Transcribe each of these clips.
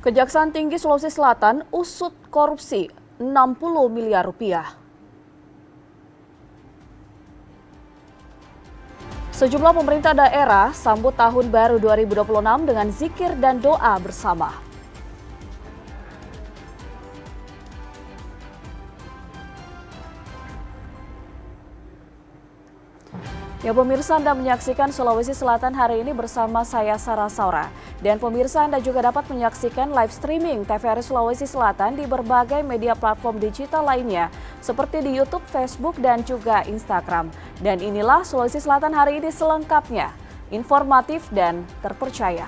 Kejaksaan Tinggi Sulawesi Selatan usut korupsi 60 miliar rupiah. Sejumlah pemerintah daerah sambut tahun baru 2026 dengan zikir dan doa bersama. Ya pemirsa, Anda menyaksikan Sulawesi Selatan hari ini bersama saya Sarah Saura. Dan pemirsa, Anda juga dapat menyaksikan live streaming TVRI Sulawesi Selatan di berbagai media platform digital lainnya seperti di YouTube, Facebook, dan juga Instagram. Dan inilah Sulawesi Selatan hari ini selengkapnya, informatif dan terpercaya.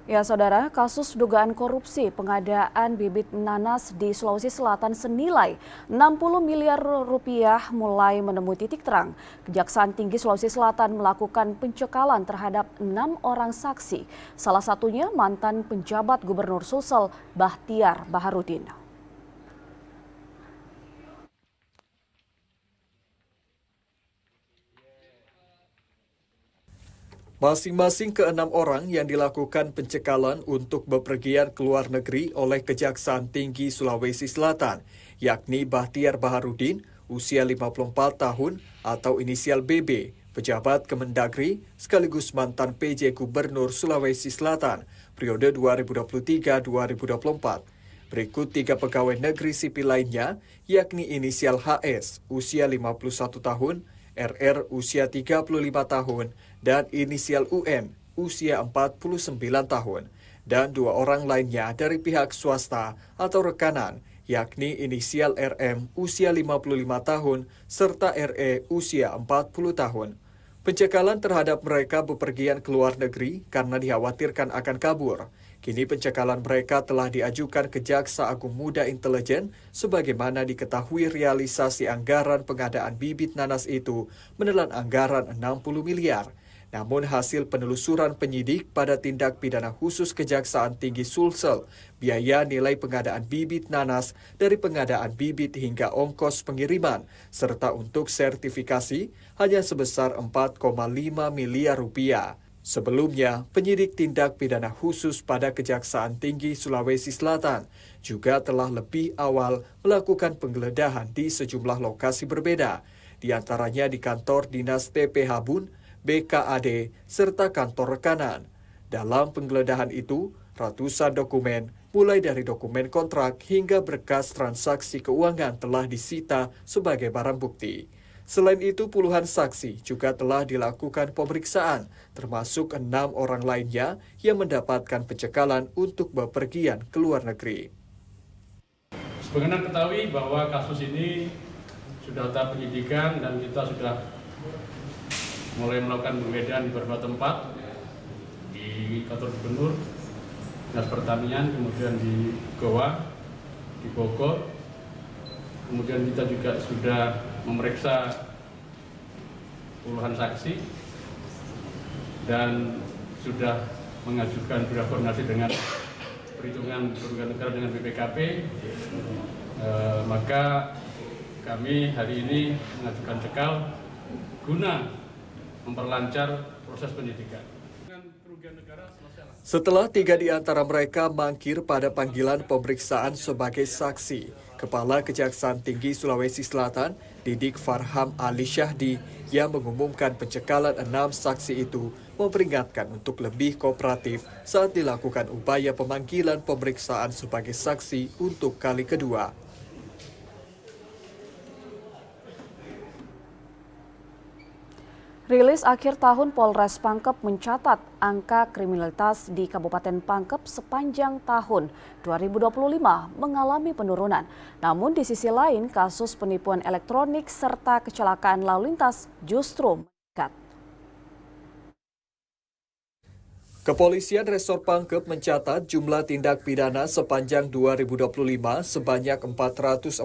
Ya saudara, kasus dugaan korupsi pengadaan bibit nanas di Sulawesi Selatan senilai 60 miliar rupiah mulai menemui titik terang. Kejaksaan Tinggi Sulawesi Selatan melakukan pencekalan terhadap 6 orang saksi. Salah satunya mantan penjabat Gubernur Sulsel Bahtiar Baharudin. Masing-masing ke-6 orang yang dilakukan pencekalan untuk bepergian ke luar negeri oleh Kejaksaan Tinggi Sulawesi Selatan, yakni Bahtiar Baharudin, usia 54 tahun atau inisial BB, pejabat Kemendagri sekaligus mantan PJ Gubernur Sulawesi Selatan, periode 2023-2024. Berikut 3 pegawai negeri sipil lainnya, yakni inisial HS, usia 51 tahun, RR usia 35 tahun, dan inisial UN usia 49 tahun. Dan 2 orang lainnya dari pihak swasta atau rekanan, yakni inisial RM usia 55 tahun, serta RE usia 40 tahun. Pencekalan terhadap mereka bepergian ke luar negeri karena dikhawatirkan akan kabur. Kini pencekalan mereka telah diajukan ke Jaksa Agung Muda Intelijen sebagaimana diketahui realisasi anggaran pengadaan bibit nanas itu menelan anggaran 60 miliar. Namun hasil penelusuran penyidik pada tindak pidana khusus Kejaksaan Tinggi Sulsel, biaya nilai pengadaan bibit nanas dari pengadaan bibit hingga ongkos pengiriman, serta untuk sertifikasi hanya sebesar 4,5 miliar rupiah. Sebelumnya, penyidik tindak pidana khusus pada Kejaksaan Tinggi Sulawesi Selatan juga telah lebih awal melakukan penggeledahan di sejumlah lokasi berbeda, di antaranya di kantor Dinas TP Habun, BKAD, serta kantor rekanan. Dalam penggeledahan itu, ratusan dokumen, mulai dari dokumen kontrak hingga berkas transaksi keuangan telah disita sebagai barang bukti. Selain itu, puluhan saksi juga telah dilakukan pemeriksaan, termasuk 6 orang lainnya yang mendapatkan pencekalan untuk bepergian ke luar negeri. Sebagaimana ketahui bahwa kasus ini sudah tahap penyidikan dan kita sudah mulai melakukan penggeledahan di beberapa tempat, di kantor gubernur, dinas pertanian, kemudian di Goa, di Bogor. Kemudian kita juga sudah memeriksa puluhan saksi dan sudah mengajukan surat koordinasi dengan perhitungan kerugian negara dengan BPKP. Maka kami hari ini mengajukan cekal guna memperlancar proses penyidikan. Setelah 3 di antara mereka mangkir pada panggilan pemeriksaan sebagai saksi, Kepala Kejaksaan Tinggi Sulawesi Selatan, Didik Farham Ali Syahdi, yang mengumumkan pencekalan 6 saksi itu, memperingatkan untuk lebih kooperatif saat dilakukan upaya pemanggilan pemeriksaan sebagai saksi untuk kali kedua. Rilis akhir tahun Polres Pangkep mencatat angka kriminalitas di Kabupaten Pangkep sepanjang tahun 2025 mengalami penurunan. Namun di sisi lain kasus penipuan elektronik serta kecelakaan lalu lintas justru meningkat. Kepolisian Resor Pangkep mencatat jumlah tindak pidana sepanjang 2025 sebanyak 445.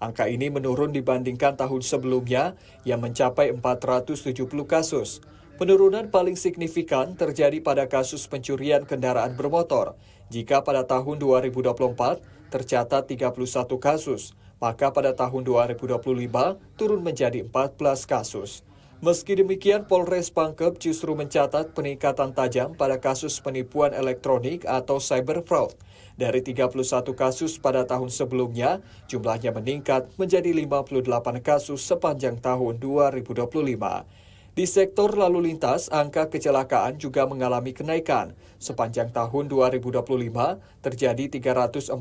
Angka ini menurun dibandingkan tahun sebelumnya yang mencapai 470 kasus. Penurunan paling signifikan terjadi pada kasus pencurian kendaraan bermotor. Jika pada tahun 2024 tercatat 31 kasus, maka pada tahun 2025 turun menjadi 14 kasus. Meski demikian, Polres Pangkep justru mencatat peningkatan tajam pada kasus penipuan elektronik atau cyber fraud. Dari 31 kasus pada tahun sebelumnya, jumlahnya meningkat menjadi 58 kasus sepanjang tahun 2025. Di sektor lalu lintas, angka kecelakaan juga mengalami kenaikan. Sepanjang tahun 2025, terjadi 314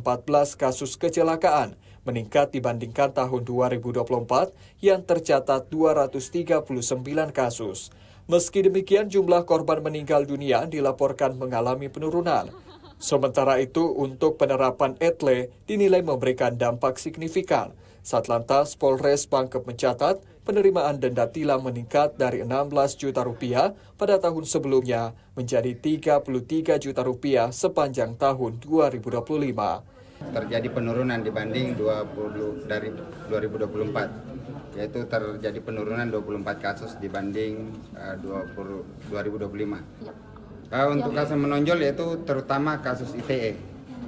kasus kecelakaan, meningkat dibandingkan tahun 2024 yang tercatat 239 kasus. Meski demikian, jumlah korban meninggal dunia dilaporkan mengalami penurunan. Sementara itu, untuk penerapan ETLE dinilai memberikan dampak signifikan. Satlantas Polres Pangkep mencatat penerimaan denda tilang meningkat dari 16 juta rupiah pada tahun sebelumnya menjadi 33 juta rupiah sepanjang tahun 2025. Terjadi penurunan dibanding dari 2024, yaitu terjadi penurunan 24 kasus dibanding 2025. Untuk kasus menonjol yaitu terutama kasus ITE,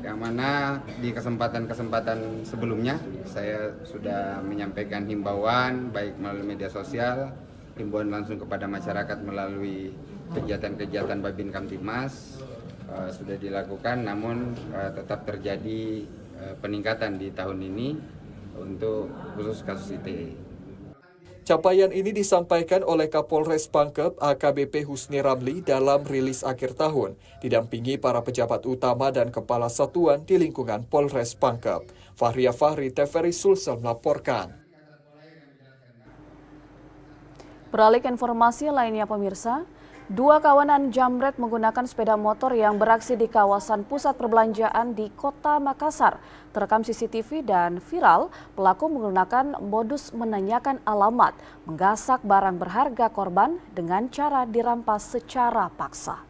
yang mana di kesempatan-kesempatan sebelumnya saya sudah menyampaikan himbauan baik melalui media sosial, himbauan langsung kepada masyarakat melalui kegiatan-kegiatan Babin Kamtibmas sudah dilakukan, namun tetap terjadi peningkatan di tahun ini untuk khusus kasus ITE. Capaian ini disampaikan oleh Kapolres Pangkep AKBP Husni Ramli dalam rilis akhir tahun, didampingi para pejabat utama dan kepala satuan di lingkungan Polres Pangkep. Fahria Fahri, TVRI Sulsel melaporkan. Beralih ke informasi lainnya pemirsa, dua kawanan jamret menggunakan sepeda motor yang beraksi di kawasan pusat perbelanjaan di Kota Makassar. Terekam CCTV dan viral, pelaku menggunakan modus menanyakan alamat, menggasak barang berharga korban dengan cara dirampas secara paksa.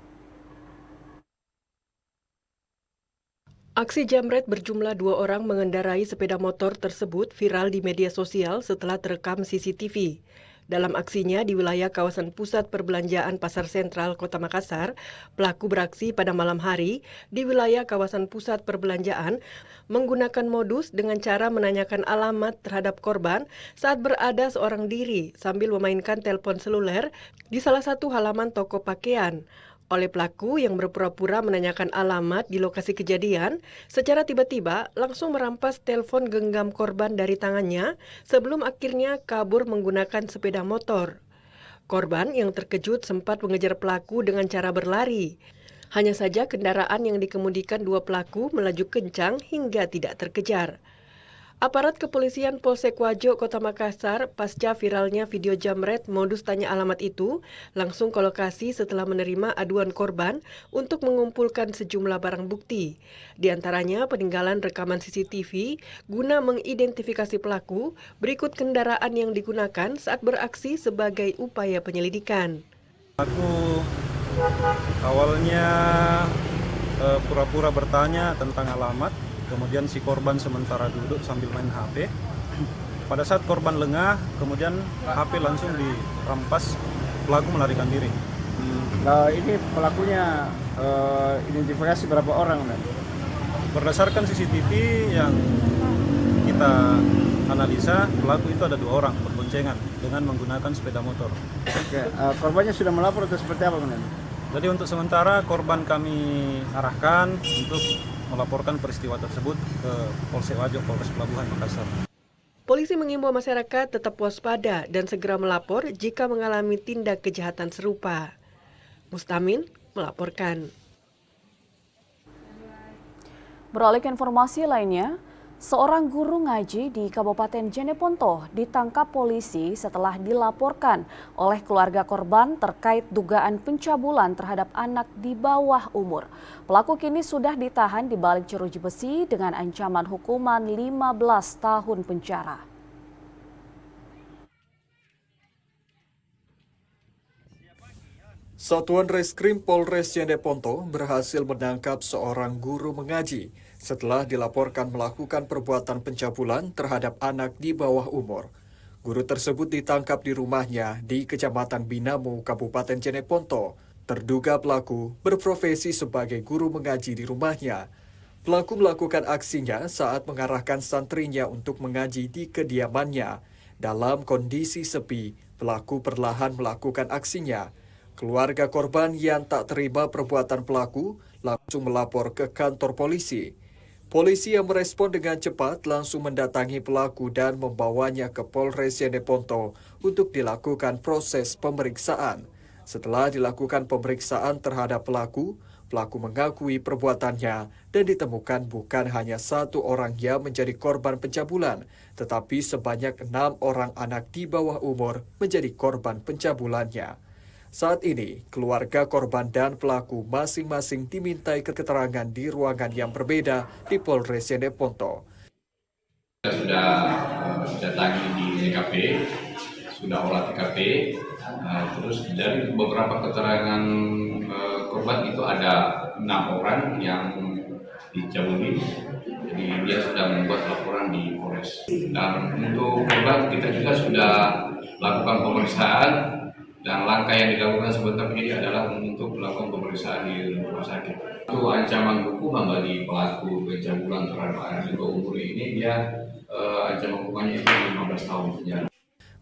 Aksi jamret berjumlah 2 orang mengendarai sepeda motor tersebut viral di media sosial setelah terekam CCTV. Dalam aksinya di wilayah kawasan pusat perbelanjaan Pasar Sentral Kota Makassar, pelaku beraksi pada malam hari di wilayah kawasan pusat perbelanjaan menggunakan modus dengan cara menanyakan alamat terhadap korban saat berada seorang diri sambil memainkan telepon seluler di salah satu halaman toko pakaian. Oleh pelaku yang berpura-pura menanyakan alamat di lokasi kejadian, secara tiba-tiba langsung merampas telepon genggam korban dari tangannya sebelum akhirnya kabur menggunakan sepeda motor. Korban yang terkejut sempat mengejar pelaku dengan cara berlari. Hanya saja kendaraan yang dikemudikan dua pelaku melaju kencang hingga tidak terkejar. Aparat kepolisian Polsek Wajo, Kota Makassar, pasca viralnya video jamret modus tanya alamat itu, langsung ke lokasi setelah menerima aduan korban untuk mengumpulkan sejumlah barang bukti. Di antaranya peninggalan rekaman CCTV guna mengidentifikasi pelaku, berikut kendaraan yang digunakan saat beraksi sebagai upaya penyelidikan. Aku awalnya pura-pura bertanya tentang alamat. Kemudian si korban sementara duduk sambil main HP. Pada saat korban lengah, kemudian HP langsung dirampas, pelaku melarikan diri. Nah, ini pelakunya identifikasi berapa orang? Berdasarkan CCTV yang kita analisa, pelaku itu ada 2 orang berboncengan dengan menggunakan sepeda motor. Oke, korbannya sudah melapor atau seperti apa? Jadi untuk sementara korban kami arahkan untuk melaporkan peristiwa tersebut ke Polsek Wajo, Polres Pelabuhan Makassar. Polisi mengimbau masyarakat tetap waspada dan segera melapor jika mengalami tindak kejahatan serupa. Mustamin melaporkan. Beralih ke informasi lainnya, seorang guru ngaji di Kabupaten Jeneponto ditangkap polisi setelah dilaporkan oleh keluarga korban terkait dugaan pencabulan terhadap anak di bawah umur. Pelaku kini sudah ditahan di balik jeruji besi dengan ancaman hukuman 15 tahun penjara. Satuan Reskrim Polres Jeneponto berhasil menangkap seorang guru mengaji setelah dilaporkan melakukan perbuatan pencabulan terhadap anak di bawah umur. Guru tersebut ditangkap di rumahnya di Kecamatan Binamu, Kabupaten Jeneponto. Terduga pelaku berprofesi sebagai guru mengaji di rumahnya. Pelaku melakukan aksinya saat mengarahkan santrinya untuk mengaji di kediamannya. Dalam kondisi sepi, pelaku perlahan melakukan aksinya. Keluarga korban yang tak terima perbuatan pelaku langsung melapor ke kantor polisi. Polisi yang merespon dengan cepat langsung mendatangi pelaku dan membawanya ke Polres Jeneponto untuk dilakukan proses pemeriksaan. Setelah dilakukan pemeriksaan terhadap pelaku mengakui perbuatannya dan ditemukan bukan hanya satu orang yang menjadi korban pencabulan, tetapi sebanyak 6 orang anak di bawah umur menjadi korban pencabulannya. Saat ini, keluarga korban dan pelaku masing-masing dimintai keterangan di ruangan yang berbeda di Polres Jeneponto. Kita sudah datangi di TKP, sudah olah TKP, terus dari beberapa keterangan korban itu ada 6 orang yang dicabuli, jadi dia sudah membuat laporan di Polres. Dan untuk korban kita juga sudah lakukan pemeriksaan, dan langkah yang dilakukan sebentar ini adalah untuk melakukan pemeriksaan di rumah sakit. Itu ancaman hukuman bagi pelaku pencabulan terhadap anak di bawah umur ini, dia ancaman hukumannya itu 15 tahun penjara.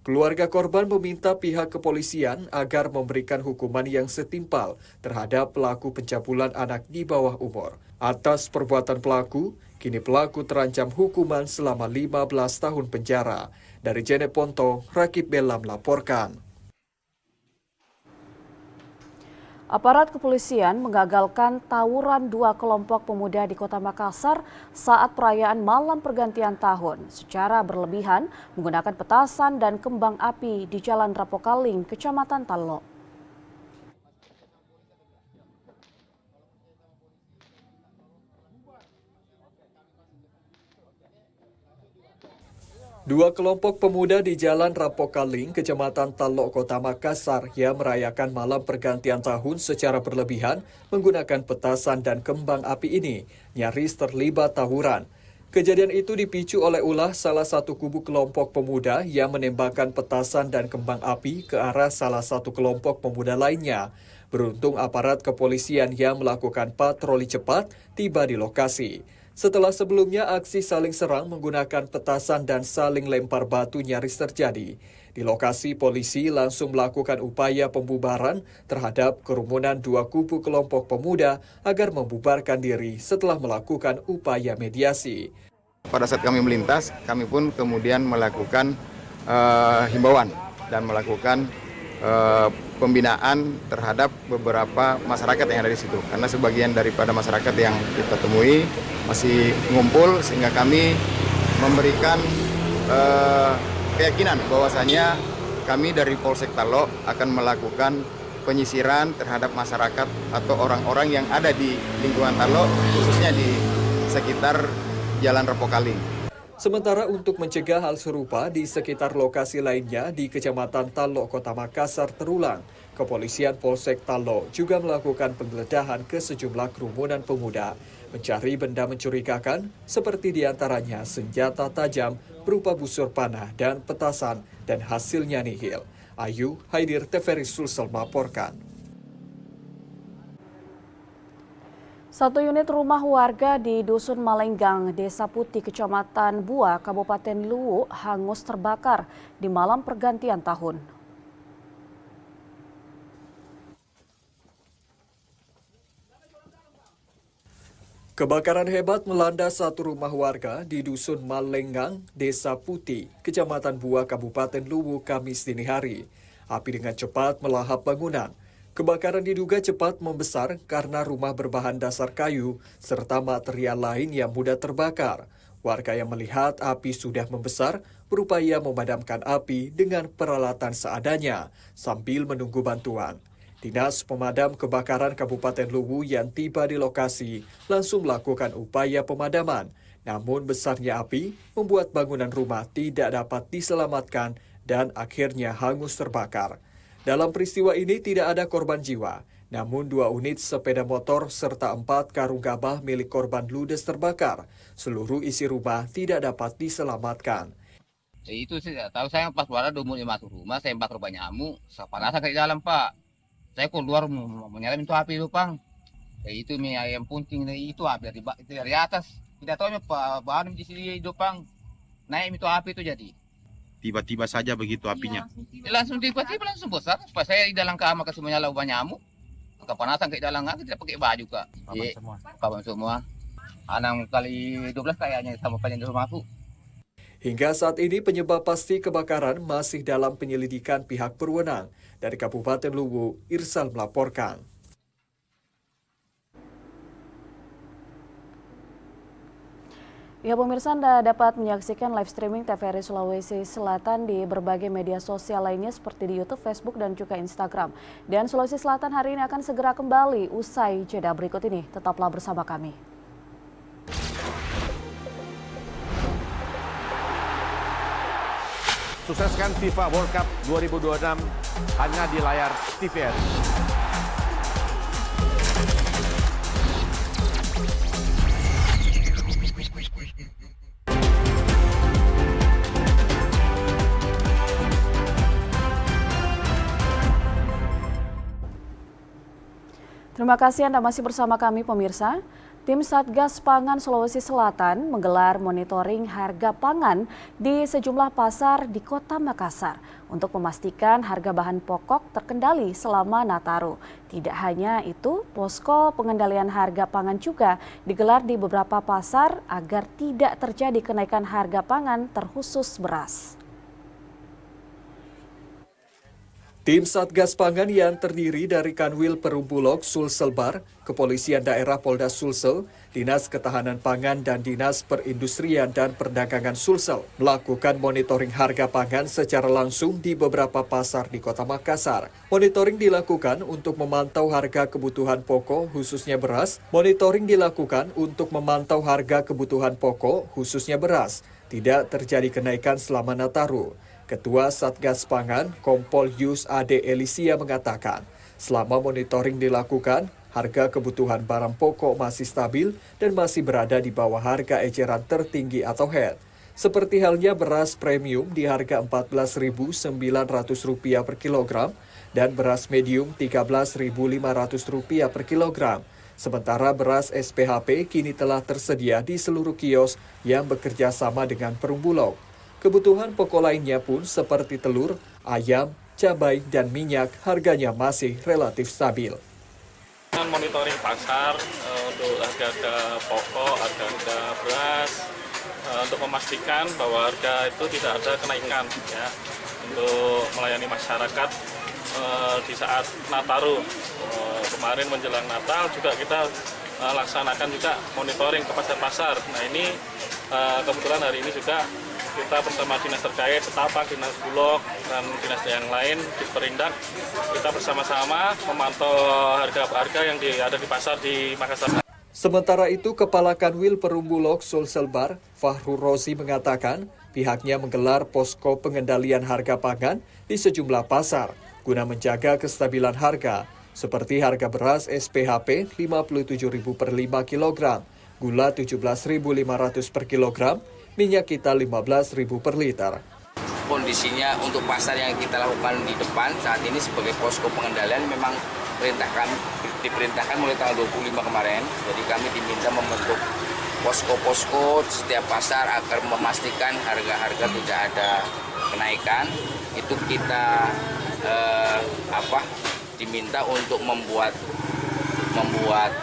Keluarga korban meminta pihak kepolisian agar memberikan hukuman yang setimpal terhadap pelaku pencabulan anak di bawah umur. Atas perbuatan pelaku, kini pelaku terancam hukuman selama 15 tahun penjara. Dari Jeneponto, Rakib Bella melaporkan. Aparat kepolisian mengagalkan tawuran 2 kelompok pemuda di Kota Makassar saat perayaan malam pergantian tahun secara berlebihan menggunakan petasan dan kembang api di Jalan Rapokaling, Kecamatan Tallo. Dua kelompok pemuda di Jalan Rapokaling, Kecamatan Tallo, Kota Makassar yang merayakan malam pergantian tahun secara berlebihan menggunakan petasan dan kembang api ini nyaris terlibat tawuran. Kejadian itu dipicu oleh ulah salah satu kubu kelompok pemuda yang menembakkan petasan dan kembang api ke arah salah satu kelompok pemuda lainnya. Beruntung aparat kepolisian yang melakukan patroli cepat tiba di lokasi. Setelah sebelumnya aksi saling serang menggunakan petasan dan saling lempar batu nyaris terjadi. Di lokasi polisi langsung melakukan upaya pembubaran terhadap kerumunan 2 kubu kelompok pemuda agar membubarkan diri setelah melakukan upaya mediasi. Pada saat kami melintas, kami pun kemudian melakukan himbauan dan melakukan pembinaan terhadap beberapa masyarakat yang ada di situ. Karena sebagian daripada masyarakat yang kita temui masih ngumpul, sehingga kami memberikan keyakinan bahwasanya kami dari Polsek Tallo akan melakukan penyisiran terhadap masyarakat atau orang-orang yang ada di lingkungan Tallo, khususnya di sekitar Jalan Rapokaling. Sementara untuk mencegah hal serupa di sekitar lokasi lainnya di Kecamatan Tallo, Kota Makassar terulang, Kepolisian Polsek Tallo juga melakukan penggeledahan ke sejumlah kerumunan pemuda, mencari benda mencurigakan seperti diantaranya senjata tajam berupa busur panah dan petasan, dan hasilnya nihil. Ayu Haidir, TVRI Sulsel melaporkan. 1 unit rumah warga di Dusun Malenggang, Desa Putih, Kecamatan Bua, Kabupaten Luwu, hangus terbakar di malam pergantian tahun. Kebakaran hebat melanda satu rumah warga di Dusun Malenggang, Desa Putih, Kecamatan Bua, Kabupaten Luwu, Kamis dini hari. Api dengan cepat melahap bangunan. Kebakaran diduga cepat membesar karena rumah berbahan dasar kayu serta material lain yang mudah terbakar. Warga yang melihat api sudah membesar berupaya memadamkan api dengan peralatan seadanya sambil menunggu bantuan. Dinas Pemadam Kebakaran Kabupaten Luwu yang tiba di lokasi langsung melakukan upaya pemadaman. Namun besarnya api membuat bangunan rumah tidak dapat diselamatkan dan akhirnya hangus terbakar. Dalam peristiwa ini tidak ada korban jiwa, namun 2 unit sepeda motor serta 4 karung gabah milik korban ludes terbakar. Seluruh isi rumah tidak dapat diselamatkan. Itu saya tahu, saya pas warna mau masuk rumah, saya bakar banyak nyamuk, saya panasan ke dalam Pak. Saya keluar menyalain itu api itu Bang. Itu mie ayam punting itu api dari atas. Tidak tahu apa bahan di sini dopang naik itu api itu jadi. Tiba-tiba saja begitu apinya. Langsung tiba-tiba langsung besar. Pas saya di dalam kamar ke semuanya lauk nyamuk. Kepanasan kayak dalam nggak tidak pakai baju kak. Kapan semua. Anak kali 12 kayaknya sama panjang di rumahku. Hingga saat ini penyebab pasti kebakaran masih dalam penyelidikan pihak berwenang. Dari Kabupaten Luwu, Irsal melaporkan. Ya pemirsa, Anda dapat menyaksikan live streaming TVRI Sulawesi Selatan di berbagai media sosial lainnya seperti di YouTube, Facebook, dan juga Instagram. Dan Sulawesi Selatan hari ini akan segera kembali usai jeda berikut ini. Tetaplah bersama kami. Sukseskan FIFA World Cup 2026 hanya di layar TVRI. Terima kasih Anda masih bersama kami pemirsa. Tim Satgas Pangan Sulawesi Selatan menggelar monitoring harga pangan di sejumlah pasar di Kota Makassar untuk memastikan harga bahan pokok terkendali selama Nataru. Tidak hanya itu, posko pengendalian harga pangan juga digelar di beberapa pasar agar tidak terjadi kenaikan harga pangan terkhusus beras. Tim Satgas Pangan yang terdiri dari Kanwil Perumbulok Sulselbar, Kepolisian Daerah Polda Sulsel, Dinas Ketahanan Pangan dan Dinas Perindustrian dan Perdagangan Sulsel melakukan monitoring harga pangan secara langsung di beberapa pasar di Kota Makassar. Monitoring dilakukan untuk memantau harga kebutuhan pokok khususnya beras. Monitoring dilakukan untuk memantau harga kebutuhan pokok khususnya beras. Tidak terjadi kenaikan selama Nataru. Ketua Satgas Pangan, Kompol Yus Ade Elisia mengatakan, selama monitoring dilakukan, harga kebutuhan barang pokok masih stabil dan masih berada di bawah harga eceran tertinggi atau HET. Seperti halnya beras premium di harga Rp14.900 per kilogram dan beras medium Rp13.500 per kilogram. Sementara beras SPHP kini telah tersedia di seluruh kios yang bekerja sama dengan Perumbulok. Kebutuhan pokok lainnya pun seperti telur, ayam, cabai, dan minyak harganya masih relatif stabil. Monitoring pasar untuk harga-harga pokok, harga-harga beras, untuk memastikan bahwa harga itu tidak ada kenaikan ya, untuk melayani masyarakat di saat Nataru. Kemarin menjelang Natal juga kita laksanakan juga monitoring ke pasar-pasar. Nah ini kebetulan hari ini juga kita bersama dinas terkait, Setapak, Dinas Bulog, dan dinas yang lain di Perindak, kita bersama-sama memantau harga-harga yang ada di pasar di Makassar. Sementara itu, Kepala Kanwil Perumbulok Sulselbar, Fahru Rosi mengatakan pihaknya menggelar posko pengendalian harga pangan di sejumlah pasar guna menjaga kestabilan harga, seperti harga beras SPHP Rp57.000 per 5 kg, gula Rp17.500 per kilogram, minyak kita Rp15.000 per liter. Kondisinya untuk pasar yang kita lakukan di depan saat ini sebagai posko pengendalian memang diperintahkan mulai tanggal 25 kemarin. Jadi kami diminta membentuk posko-posko setiap pasar agar memastikan harga-harga tidak ada kenaikan. Itu kita diminta untuk membuat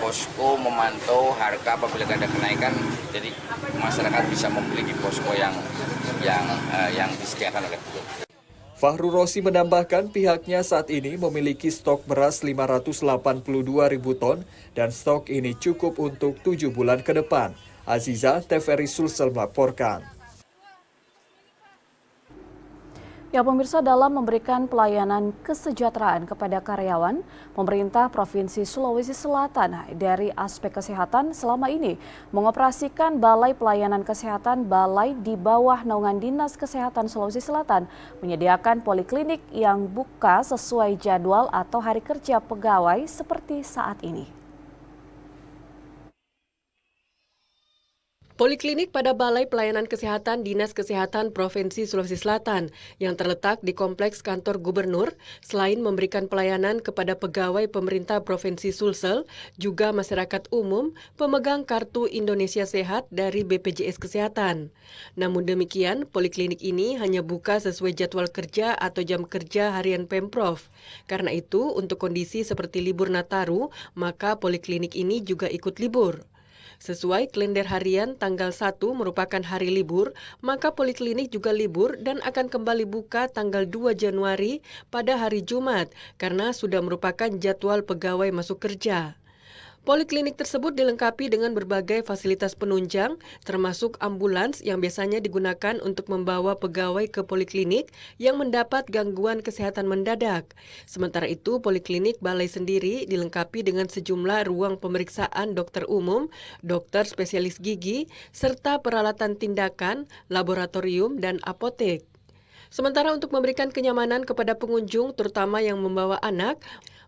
posko memantau harga apabila ada kenaikan, jadi masyarakat bisa membeli di posko yang disediakan oleh Bulog. Fahru Rosi menambahkan pihaknya saat ini memiliki stok beras 582.000 ton dan stok ini cukup untuk 7 bulan ke depan. Aziza, TVRI Sulsel melaporkan. Ya pemirsa, dalam memberikan pelayanan kesejahteraan kepada karyawan, pemerintah Provinsi Sulawesi Selatan dari aspek kesehatan selama ini mengoperasikan Balai Pelayanan Kesehatan Balai di bawah naungan Dinas Kesehatan Sulawesi Selatan menyediakan poliklinik yang buka sesuai jadwal atau hari kerja pegawai seperti saat ini. Poliklinik pada Balai Pelayanan Kesehatan Dinas Kesehatan Provinsi Sulawesi Selatan yang terletak di Kompleks Kantor Gubernur, selain memberikan pelayanan kepada pegawai pemerintah Provinsi Sulsel, juga masyarakat umum pemegang Kartu Indonesia Sehat dari BPJS Kesehatan. Namun demikian, poliklinik ini hanya buka sesuai jadwal kerja atau jam kerja harian Pemprov. Karena itu, untuk kondisi seperti libur Nataru, maka poliklinik ini juga ikut libur. Sesuai kalender harian tanggal 1 merupakan hari libur, maka poliklinik juga libur dan akan kembali buka tanggal 2 Januari pada hari Jumat karena sudah merupakan jadwal pegawai masuk kerja. Poliklinik tersebut dilengkapi dengan berbagai fasilitas penunjang, termasuk ambulans yang biasanya digunakan untuk membawa pegawai ke poliklinik yang mendapat gangguan kesehatan mendadak. Sementara itu, poliklinik Balai sendiri dilengkapi dengan sejumlah ruang pemeriksaan dokter umum, dokter spesialis gigi, serta peralatan tindakan, laboratorium, dan apotek. Sementara untuk memberikan kenyamanan kepada pengunjung, terutama yang membawa anak,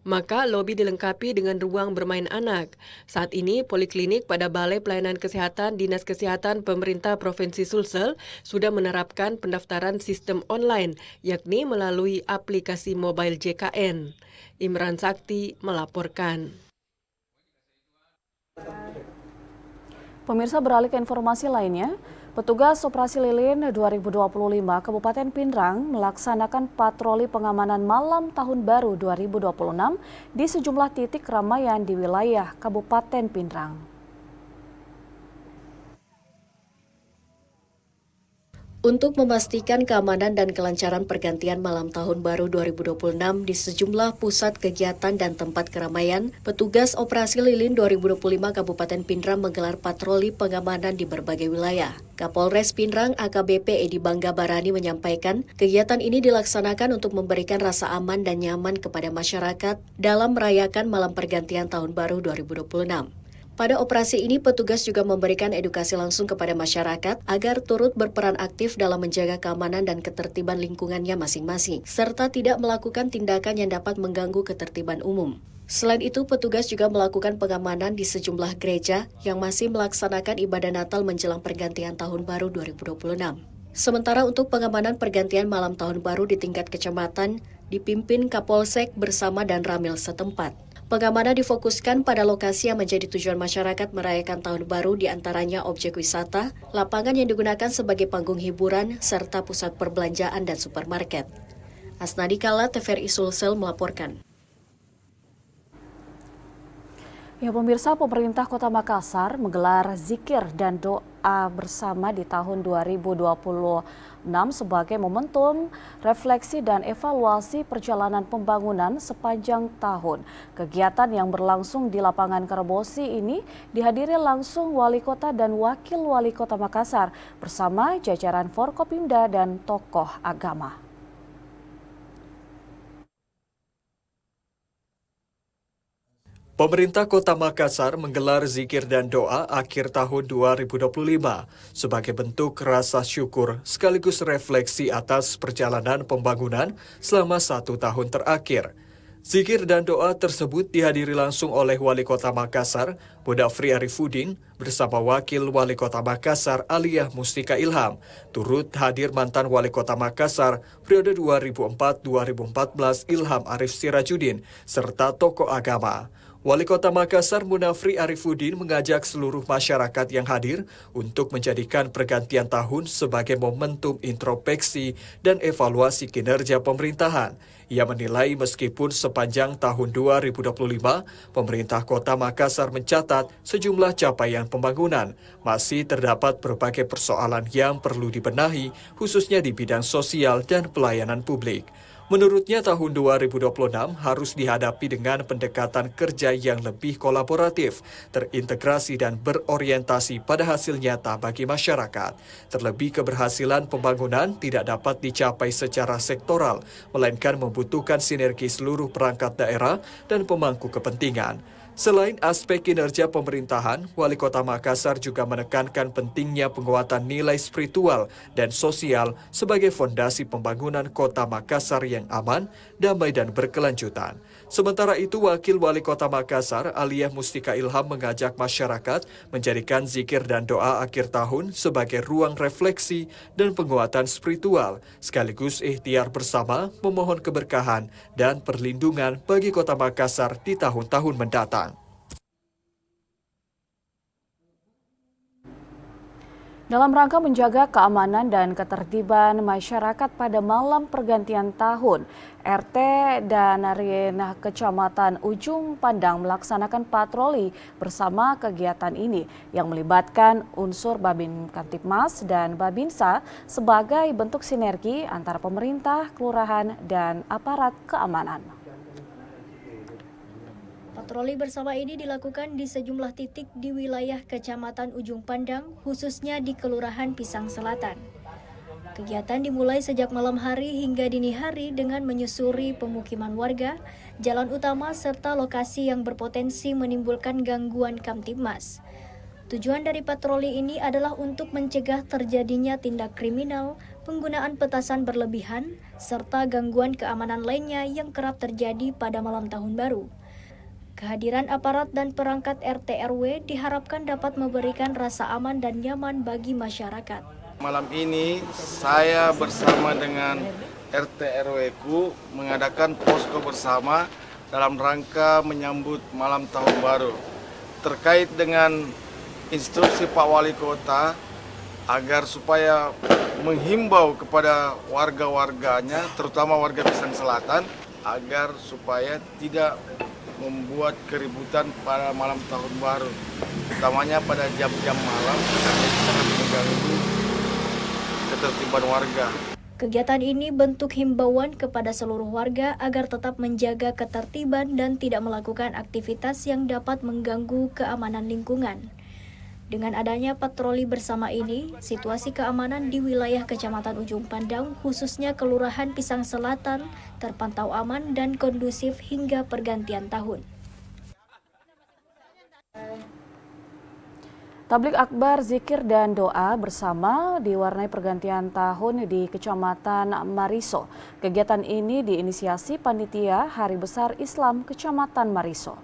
maka lobi dilengkapi dengan ruang bermain anak. Saat ini, poliklinik pada Balai Pelayanan Kesehatan Dinas Kesehatan Pemerintah Provinsi Sulsel sudah menerapkan pendaftaran sistem online, yakni melalui aplikasi mobile JKN. Imran Sakti melaporkan. Pemirsa, beralih ke informasi lainnya, petugas Operasi Lilin 2025 Kabupaten Pindrang melaksanakan patroli pengamanan malam Tahun Baru 2026 di sejumlah titik keramaian di wilayah Kabupaten Pindrang. Untuk memastikan keamanan dan kelancaran pergantian malam Tahun Baru 2026 di sejumlah pusat kegiatan dan tempat keramaian, petugas Operasi Lilin 2025 Kabupaten Pindrang menggelar patroli pengamanan di berbagai wilayah. Kapolres Pindrang AKBP Edi Bangga Barani menyampaikan, kegiatan ini dilaksanakan untuk memberikan rasa aman dan nyaman kepada masyarakat dalam merayakan malam pergantian Tahun Baru 2026. Pada operasi ini, petugas juga memberikan edukasi langsung kepada masyarakat agar turut berperan aktif dalam menjaga keamanan dan ketertiban lingkungannya masing-masing, serta tidak melakukan tindakan yang dapat mengganggu ketertiban umum. Selain itu, petugas juga melakukan pengamanan di sejumlah gereja yang masih melaksanakan ibadah Natal menjelang pergantian Tahun Baru 2026. Sementara untuk pengamanan pergantian malam Tahun Baru di tingkat kecamatan dipimpin Kapolsek bersama dan Ramil setempat. Pengamanan difokuskan pada lokasi yang menjadi tujuan masyarakat merayakan Tahun Baru, di antaranya objek wisata, lapangan yang digunakan sebagai panggung hiburan, serta pusat perbelanjaan dan supermarket. Asnadi Kala, TVRI Sulsel melaporkan. Ya pemirsa, pemerintah Kota Makassar menggelar zikir dan doa bersama di tahun 2026 sebagai momentum refleksi dan evaluasi perjalanan pembangunan sepanjang tahun. Kegiatan yang berlangsung di lapangan Karebosi ini dihadiri langsung Wali Kota dan Wakil Wali Kota Makassar bersama jajaran Forkopimda dan tokoh agama. Pemerintah Kota Makassar menggelar zikir dan doa akhir tahun 2025 sebagai bentuk rasa syukur sekaligus refleksi atas perjalanan pembangunan selama 1 tahun terakhir. Zikir dan doa tersebut dihadiri langsung oleh Wali Kota Makassar, Mudafri Arifuddin, bersama Wakil Wali Kota Makassar, Aliyah Mustika Ilham. Turut hadir mantan Wali Kota Makassar periode 2004-2014 Ilham Arif Sirajuddin, serta tokoh agama. Wali Kota Makassar Munafri Arifuddin mengajak seluruh masyarakat yang hadir untuk menjadikan pergantian tahun sebagai momentum introspeksi dan evaluasi kinerja pemerintahan. Ia menilai meskipun sepanjang tahun 2025, pemerintah Kota Makassar mencatat sejumlah capaian pembangunan, masih terdapat berbagai persoalan yang perlu dibenahi, khususnya di bidang sosial dan pelayanan publik. Menurutnya tahun 2026 harus dihadapi dengan pendekatan kerja yang lebih kolaboratif, terintegrasi dan berorientasi pada hasil nyata bagi masyarakat. Terlebih keberhasilan pembangunan tidak dapat dicapai secara sektoral, melainkan membutuhkan sinergi seluruh perangkat daerah dan pemangku kepentingan. Selain aspek kinerja pemerintahan, Wali Kota Makassar juga menekankan pentingnya penguatan nilai spiritual dan sosial sebagai fondasi pembangunan Kota Makassar yang aman, damai dan berkelanjutan. Sementara itu, Wakil Wali Kota Makassar, Aliyah Mustika Ilham mengajak masyarakat menjadikan zikir dan doa akhir tahun sebagai ruang refleksi dan penguatan spiritual, sekaligus ikhtiar bersama memohon keberkahan dan perlindungan bagi Kota Makassar di tahun-tahun mendatang. Dalam rangka menjaga keamanan dan ketertiban masyarakat pada malam pergantian tahun, RT dan Rina Kecamatan Ujung Pandang melaksanakan patroli bersama kegiatan ini yang melibatkan unsur Babin Kamtibmas dan Babinsa sebagai bentuk sinergi antara pemerintah, kelurahan, dan aparat keamanan. Patroli bersama ini dilakukan di sejumlah titik di wilayah Kecamatan Ujung Pandang, khususnya di Kelurahan Pisang Selatan. Kegiatan dimulai sejak malam hari hingga dini hari dengan menyusuri pemukiman warga, jalan utama serta lokasi yang berpotensi menimbulkan gangguan Kamtibmas. Tujuan dari patroli ini adalah untuk mencegah terjadinya tindak kriminal, penggunaan petasan berlebihan, serta gangguan keamanan lainnya yang kerap terjadi pada malam tahun baru. Kehadiran aparat dan perangkat RT RW diharapkan dapat memberikan rasa aman dan nyaman bagi masyarakat. Malam ini saya bersama dengan RT RW-ku mengadakan posko bersama dalam rangka menyambut malam tahun baru. Terkait dengan instruksi Pak Wali Kota agar supaya menghimbau kepada warga-warganya, terutama warga Pisang Selatan, agar supaya tidak membuat keributan pada malam tahun baru, utamanya pada jam-jam malam karena sangat mengganggu ketertiban warga. Kegiatan ini bentuk himbauan kepada seluruh warga agar tetap menjaga ketertiban dan tidak melakukan aktivitas yang dapat mengganggu keamanan lingkungan. Dengan adanya patroli bersama ini, situasi keamanan di wilayah Kecamatan Ujung Pandang, khususnya Kelurahan Pisang Selatan, terpantau aman dan kondusif hingga pergantian tahun. Tablik akbar, zikir, dan doa bersama diwarnai pergantian tahun di Kecamatan Mariso. Kegiatan ini diinisiasi Panitia Hari Besar Islam Kecamatan Mariso.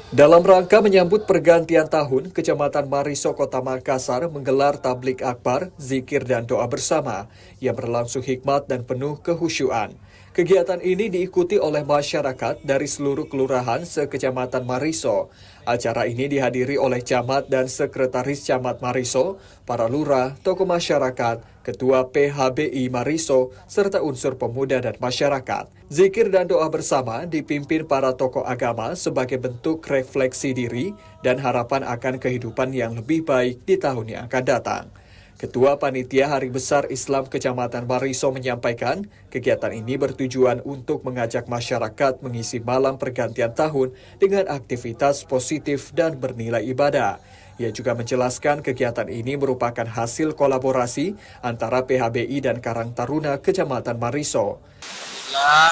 Dalam rangka menyambut pergantian tahun, Kecamatan Mariso, Kota Makassar menggelar tablik akbar, zikir dan doa bersama yang berlangsung hikmat dan penuh kehusyuan. Kegiatan ini diikuti oleh masyarakat dari seluruh kelurahan se-Kecamatan Mariso. Acara ini dihadiri oleh camat dan sekretaris camat Mariso, para lurah, tokoh masyarakat, ketua PHBI Mariso, serta unsur pemuda dan masyarakat. Zikir dan doa bersama dipimpin para tokoh agama sebagai bentuk refleksi diri dan harapan akan kehidupan yang lebih baik di tahun yang akan datang. Ketua Panitia Hari Besar Islam Kecamatan Mariso menyampaikan, kegiatan ini bertujuan untuk mengajak masyarakat mengisi malam pergantian tahun dengan aktivitas positif dan bernilai ibadah. Ia juga menjelaskan kegiatan ini merupakan hasil kolaborasi antara PHBI dan Karang Taruna Kecamatan Mariso. Alhamdulillah,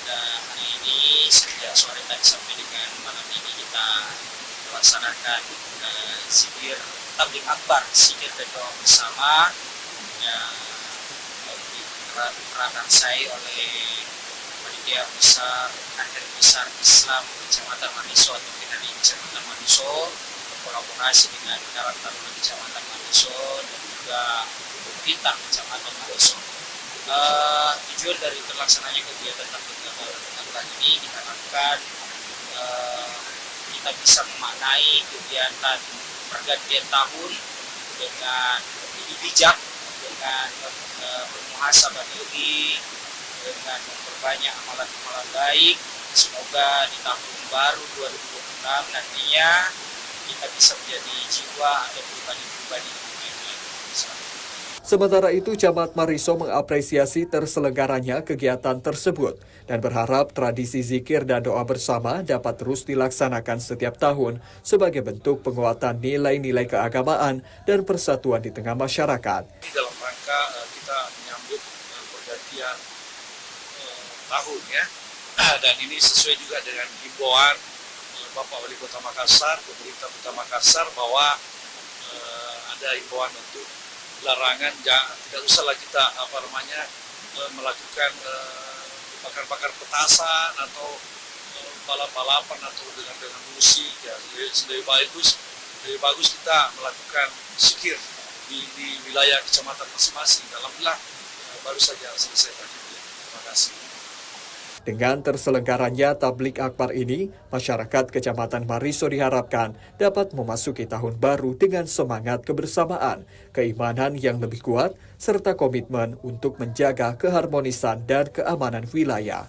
pada hari ini sejak sore tadi sampai dengan malam ini kita melaksanakan zikir tablik akbar, zikir dan doa bersama yang diperansai oleh Panitia Hari Besar Islam Kecamatan Mariso atau PHBI Kecamatan Mariso, berkolaborasi dengan Karang Taruna Kecamatan Mariso dan juga Bintang Kecamatan Mariso. Tujuan dari terlaksananya kegiatan tablik akbar ini diharapkan kita bisa memaknai kegiatan pergantian tahun dengan lebih bijak, dengan bermuhasabah diri, dengan memperbanyak amalan-amalan baik. Semoga di tahun baru 2026 nantinya kita bisa menjadi jiwa atau pribadi-pribadi yang besar. Sementara itu, Camat Mariso mengapresiasi terselenggaranya kegiatan tersebut dan berharap tradisi zikir dan doa bersama dapat terus dilaksanakan setiap tahun sebagai bentuk penguatan nilai-nilai keagamaan dan persatuan di tengah masyarakat. Dalam rangka kita menyambut pergantian tahun ya, dan ini sesuai juga dengan himbauan Bapak Wali Kota Makassar, pemerintah Kota Makassar bahwa ada himbauan untuk larangan tidak usahlah kita melakukan bakar-bakar petasan atau balap-balapan atau dengan musik, ya lebih bagus kita melakukan zikir di wilayah kecamatan masing-masing. Alhamdulillah baru saja selesai tadi. Terima kasih. Dengan terselenggaranya tablik akbar ini, masyarakat Kecamatan Mariso diharapkan dapat memasuki tahun baru dengan semangat kebersamaan, keimanan yang lebih kuat, serta komitmen untuk menjaga keharmonisan dan keamanan wilayah.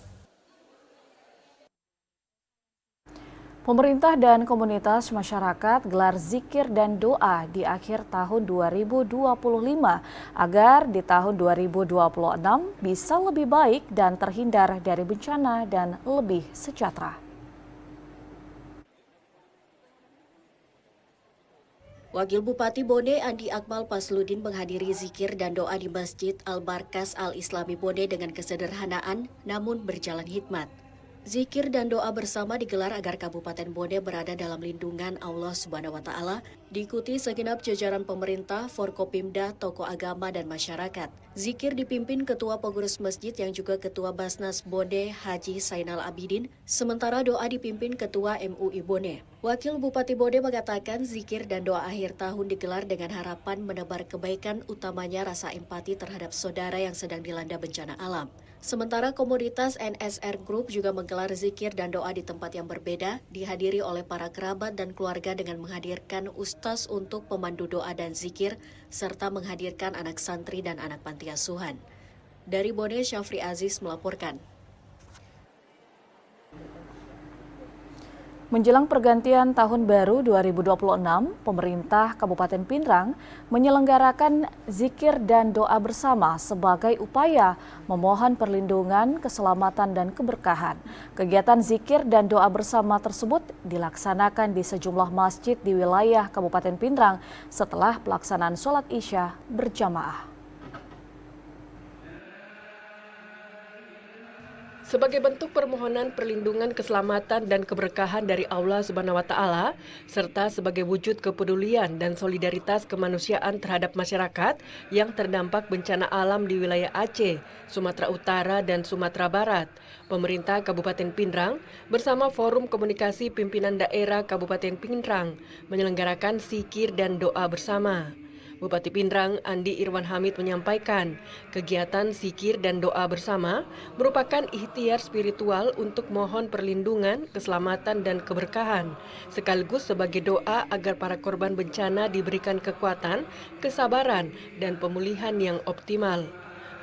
Pemerintah dan komunitas masyarakat gelar zikir dan doa di akhir tahun 2025 agar di tahun 2026 bisa lebih baik dan terhindar dari bencana dan lebih sejahtera. Wakil Bupati Bone Andi Akmal Pasludin menghadiri zikir dan doa di Masjid Al-Barkas Al-Islami Bone dengan kesederhanaan namun berjalan hikmat. Zikir dan doa bersama digelar agar Kabupaten Bone berada dalam lindungan Allah Subhanahu wa Ta'ala, diikuti segenap jajaran pemerintah, Forkopimda, tokoh agama, dan masyarakat. Zikir dipimpin Ketua Pengurus Masjid yang juga Ketua Basnas Bone Haji Zainal Abidin, sementara doa dipimpin Ketua MUI Bone. Wakil Bupati Bone mengatakan zikir dan doa akhir tahun digelar dengan harapan menebar kebaikan, utamanya rasa empati terhadap saudara yang sedang dilanda bencana alam. Sementara komunitas NSR Group juga menggelar zikir dan doa di tempat yang berbeda, dihadiri oleh para kerabat dan keluarga dengan menghadirkan ustaz untuk pemandu doa dan zikir, serta menghadirkan anak santri dan anak panti asuhan. Dari Bone, Syafri Aziz melaporkan. Menjelang pergantian Tahun Baru 2026, pemerintah Kabupaten Pindrang menyelenggarakan zikir dan doa bersama sebagai upaya memohon perlindungan, keselamatan, dan keberkahan. Kegiatan zikir dan doa bersama tersebut dilaksanakan di sejumlah masjid di wilayah Kabupaten Pindrang setelah pelaksanaan sholat Isya berjamaah. Sebagai bentuk permohonan perlindungan, keselamatan, dan keberkahan dari Allah Subhanahu wa Ta'ala, serta sebagai wujud kepedulian dan solidaritas kemanusiaan terhadap masyarakat yang terdampak bencana alam di wilayah Aceh, Sumatera Utara, dan Sumatera Barat, pemerintah Kabupaten Pindrang bersama Forum Komunikasi Pimpinan Daerah Kabupaten Pindrang menyelenggarakan zikir dan doa bersama. Bupati Pindrang Andi Irwan Hamid menyampaikan, kegiatan zikir dan doa bersama merupakan ikhtiar spiritual untuk mohon perlindungan, keselamatan, dan keberkahan, sekaligus sebagai doa agar para korban bencana diberikan kekuatan, kesabaran, dan pemulihan yang optimal.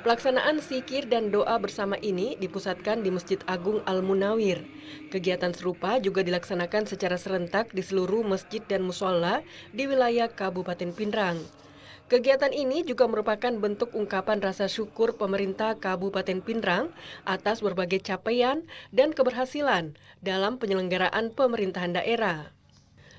Pelaksanaan zikir dan doa bersama ini dipusatkan di Masjid Agung Al-Munawir. Kegiatan serupa juga dilaksanakan secara serentak di seluruh masjid dan mushola di wilayah Kabupaten Pindrang. Kegiatan ini juga merupakan bentuk ungkapan rasa syukur pemerintah Kabupaten Pindrang atas berbagai capaian dan keberhasilan dalam penyelenggaraan pemerintahan daerah.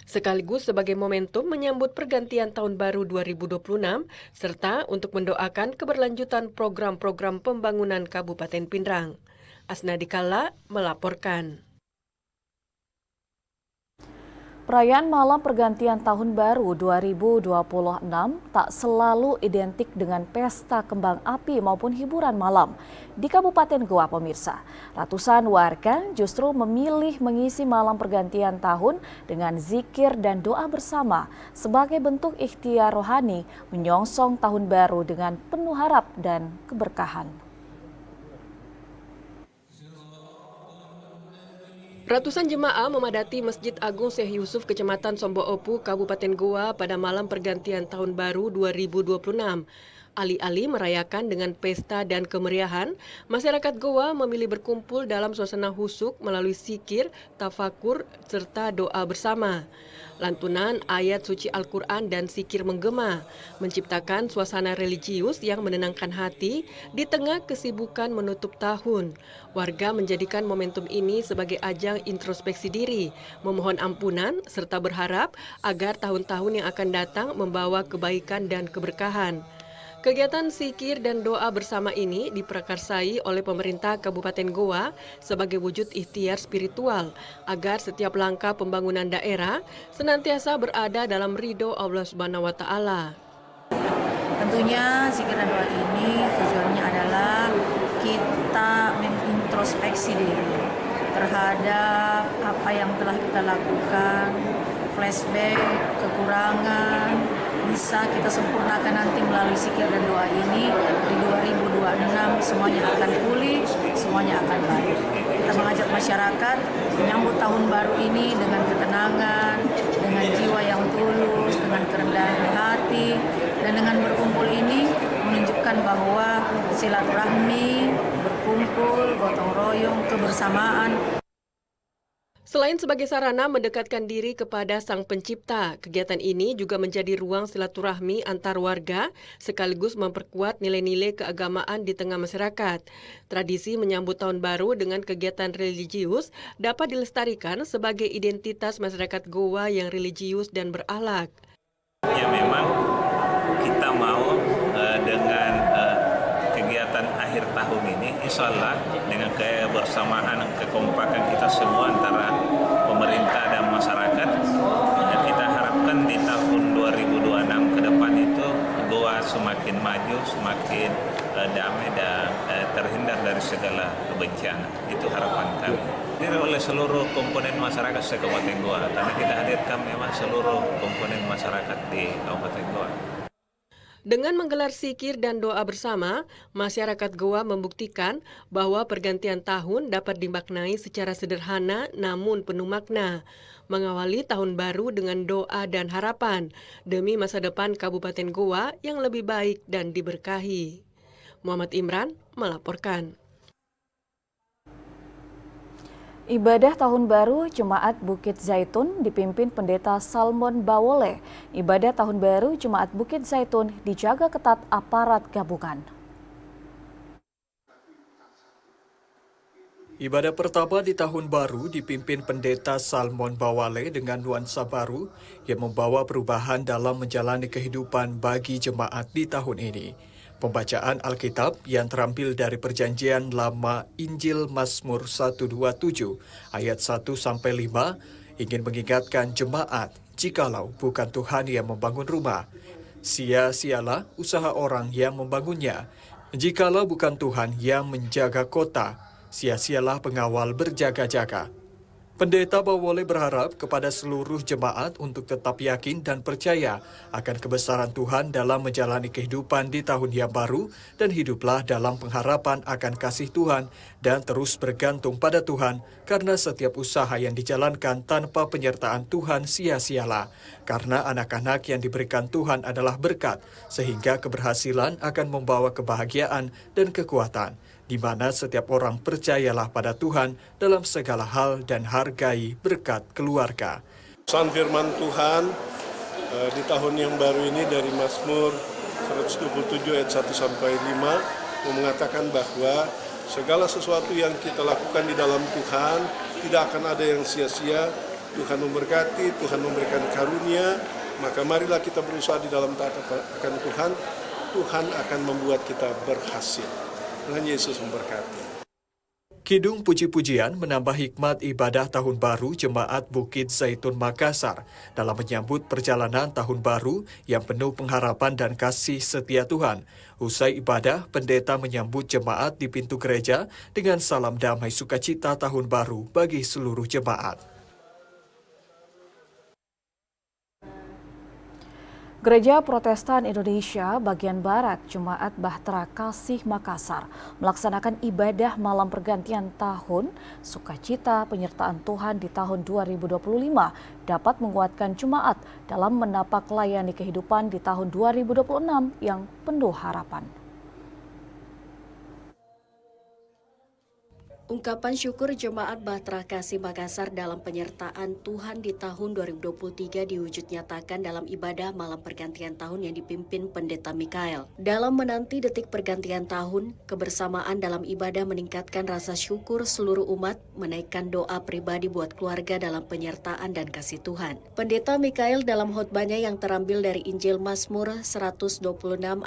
Sekaligus sebagai momentum menyambut pergantian Tahun Baru 2026, serta untuk mendoakan keberlanjutan program-program pembangunan Kabupaten Pindrang. Asnadi Kalla melaporkan. Perayaan malam pergantian Tahun Baru 2026 tak selalu identik dengan pesta kembang api maupun hiburan malam. Di Kabupaten Goa, pemirsa, ratusan warga justru memilih mengisi malam pergantian tahun dengan zikir dan doa bersama sebagai bentuk ikhtiar rohani menyongsong Tahun Baru dengan penuh harap dan keberkahan. Ratusan jemaah memadati Masjid Agung Syekh Yusuf, Kecamatan Somboopu, Kabupaten Goa pada malam pergantian Tahun Baru 2026. Alih-alih merayakan dengan pesta dan kemeriahan, masyarakat Goa memilih berkumpul dalam suasana husuk melalui zikir, tafakur, serta doa bersama. Lantunan ayat suci Al-Quran dan zikir menggema, menciptakan suasana religius yang menenangkan hati di tengah kesibukan menutup tahun. Warga menjadikan momentum ini sebagai ajang introspeksi diri, memohon ampunan, serta berharap agar tahun-tahun yang akan datang membawa kebaikan dan keberkahan. Kegiatan zikir dan doa bersama ini diprakarsai oleh pemerintah Kabupaten Goa sebagai wujud ikhtiar spiritual agar setiap langkah pembangunan daerah senantiasa berada dalam ridho Allah Subhanahu wa Ta'ala. Tentunya zikir dan doa ini tujuannya adalah introspeksi diri terhadap apa yang telah kita lakukan, flashback, kekurangan, bisa kita sempurnakan nanti melalui zikir dan doa ini. Di 2026 semuanya akan pulih, semuanya akan baik. Kita mengajak masyarakat menyambut tahun baru ini dengan ketenangan, dengan jiwa yang tulus, dengan kerendahan hati, dan dengan berkumpul ini menunjukkan bahwa silaturahmi, berkumpul, gotong royong, kebersamaan. Selain sebagai sarana mendekatkan diri kepada Sang Pencipta, kegiatan ini juga menjadi ruang silaturahmi antar warga sekaligus memperkuat nilai-nilai keagamaan di tengah masyarakat. Tradisi menyambut tahun baru dengan kegiatan religius dapat dilestarikan sebagai identitas masyarakat Goa yang religius dan berakhlak. Ya memang kita mau dengan kegiatan akhir tahun ini, insya Allah dengan kebersamaan, kekompakan kita semua antara pemerintah dan masyarakat, kita harapkan di tahun 2026 ke depan itu Goa semakin maju, semakin damai dan terhindar dari segala bencana. Itu harapan kami. Ini oleh seluruh komponen masyarakat se-Kabupaten Goa, karena kita hadirkan memang seluruh komponen masyarakat di Kabupaten Goa. Dengan menggelar zikir dan doa bersama, masyarakat Goa membuktikan bahwa pergantian tahun dapat dimaknai secara sederhana namun penuh makna. Mengawali tahun baru dengan doa dan harapan demi masa depan Kabupaten Goa yang lebih baik dan diberkahi. Muhammad Imran melaporkan. Ibadah Tahun Baru Jemaat Bukit Zaitun dipimpin Pendeta Salmon Bawole. Ibadah Tahun Baru Jemaat Bukit Zaitun dijaga ketat aparat gabungan. Ibadah pertama di Tahun Baru dipimpin Pendeta Salmon Bawale dengan nuansa baru yang membawa perubahan dalam menjalani kehidupan bagi jemaat di tahun ini. Pembacaan Alkitab yang terambil dari Perjanjian Lama Injil Mazmur 127 ayat 1-5 ingin mengingatkan jemaat, jikalau bukan Tuhan yang membangun rumah, sia-sialah usaha orang yang membangunnya. Jikalau bukan Tuhan yang menjaga kota, sia-sialah pengawal berjaga-jaga. Pendeta Bawole berharap kepada seluruh jemaat untuk tetap yakin dan percaya akan kebesaran Tuhan dalam menjalani kehidupan di tahun yang baru dan hiduplah dalam pengharapan akan kasih Tuhan dan terus bergantung pada Tuhan karena setiap usaha yang dijalankan tanpa penyertaan Tuhan sia-sialah. Karena anak-anak yang diberikan Tuhan adalah berkat sehingga keberhasilan akan membawa kebahagiaan dan kekuatan, di mana setiap orang percayalah pada Tuhan dalam segala hal dan hargai berkat keluarga. Pesan firman Tuhan di tahun yang baru ini dari Mazmur 127 ayat 1-5 mengatakan bahwa segala sesuatu yang kita lakukan di dalam Tuhan tidak akan ada yang sia-sia. Tuhan memberkati, Tuhan memberikan karunia, maka marilah kita berusaha di dalam taat akan Tuhan. Tuhan akan membuat kita berhasil. Tuhan Yesus memberkati. Kidung puji-pujian menambah hikmat ibadah Tahun Baru Jemaat Bukit Zaitun Makassar dalam menyambut perjalanan Tahun Baru yang penuh pengharapan dan kasih setia Tuhan. Usai ibadah, pendeta menyambut jemaat di pintu gereja dengan salam damai sukacita Tahun Baru bagi seluruh jemaat. Gereja Protestan Indonesia bagian Barat Jemaat Bahtera Kasih Makassar melaksanakan ibadah malam pergantian tahun sukacita penyertaan Tuhan di tahun 2025 dapat menguatkan jemaat dalam menapak layani kehidupan di tahun 2026 yang penuh harapan. Ungkapan syukur Jemaat Bahtera Kasih Makassar dalam penyertaan Tuhan di tahun 2023 diwujud nyatakan dalam ibadah malam pergantian tahun yang dipimpin Pendeta Mikael. Dalam menanti detik pergantian tahun, kebersamaan dalam ibadah meningkatkan rasa syukur seluruh umat, menaikkan doa pribadi buat keluarga dalam penyertaan dan kasih Tuhan. Pendeta Mikael dalam khotbahnya yang terambil dari Injil Mazmur 126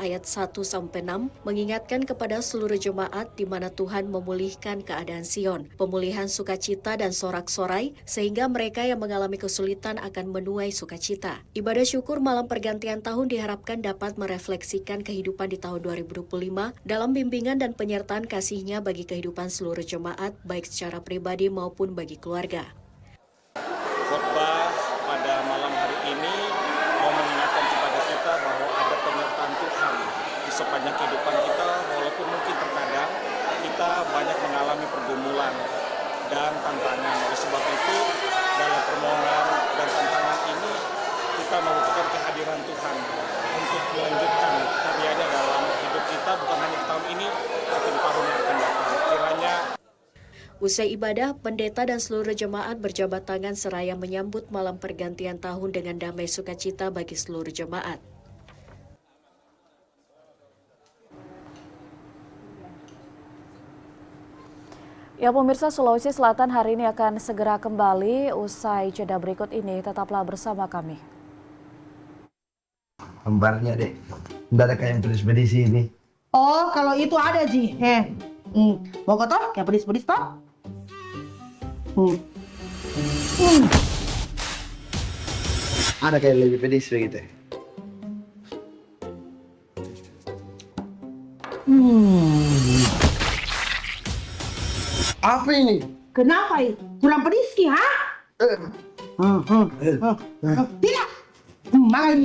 ayat 1-6 mengingatkan kepada seluruh jemaat di mana Tuhan memulihkan keadaan keadaan Sion, pemulihan sukacita dan sorak-sorai, sehingga mereka yang mengalami kesulitan akan menuai sukacita. Ibadah syukur malam pergantian tahun diharapkan dapat merefleksikan kehidupan di tahun 2025 dalam bimbingan dan penyertaan kasihnya bagi kehidupan seluruh jemaat, baik secara pribadi maupun bagi keluarga. Khotbah pada malam hari ini mau mengingatkan kepada kita bahwa ada penyertaan Tuhan di sepanjang kehidupan kita, walaupun mungkin terkadang kita banyak mengalami pergumulan dan tantangan. Oleh sebab itu, dalam permohonan dan tantangan ini, kita membutuhkan kehadiran Tuhan untuk melanjutkan karyanya dalam hidup kita, bukan hanya di tahun ini, tapi di tahun yang akan datang. Kiranya Usai ibadah, pendeta dan seluruh jemaat berjabat tangan seraya menyambut malam pergantian tahun dengan damai sukacita bagi seluruh jemaat. Ya pemirsa, Sulawesi Selatan hari ini akan segera kembali. Usai jeda berikut ini, tetaplah bersama kami. Gambarnya deh, nggak ada kayak yang pedis-pedis ini. Oh, kalau itu ada Ji. Mau kotor? Yang pedis-pedis toh? Ada kayak lebih pedis begitu. Apa ini? Kenapa ini? Kurang pedis ki, ha? Tidak. Makan.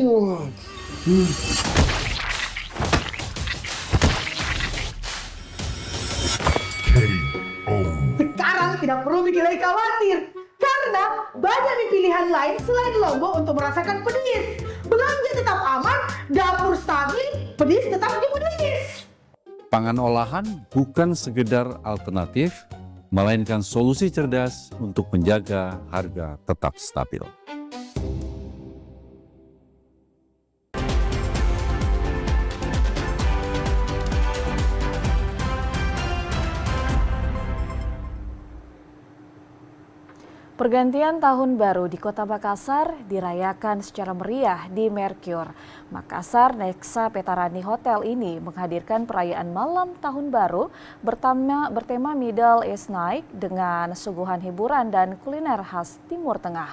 Sekarang tidak perlu bikin lagi khawatir, karena banyak nih pilihan lain selain Lombok untuk merasakan pedis. Belanja tetap aman, dapur stabil, pedis tetap dimudis. Pangan olahan bukan sekedar alternatif, melainkan solusi cerdas untuk menjaga harga tetap stabil. Pergantian Tahun Baru di Kota Makassar dirayakan secara meriah di Mercure. Makassar Nexa Petarani Hotel ini menghadirkan perayaan malam Tahun Baru bertema Middle East Night dengan suguhan hiburan dan kuliner khas Timur Tengah.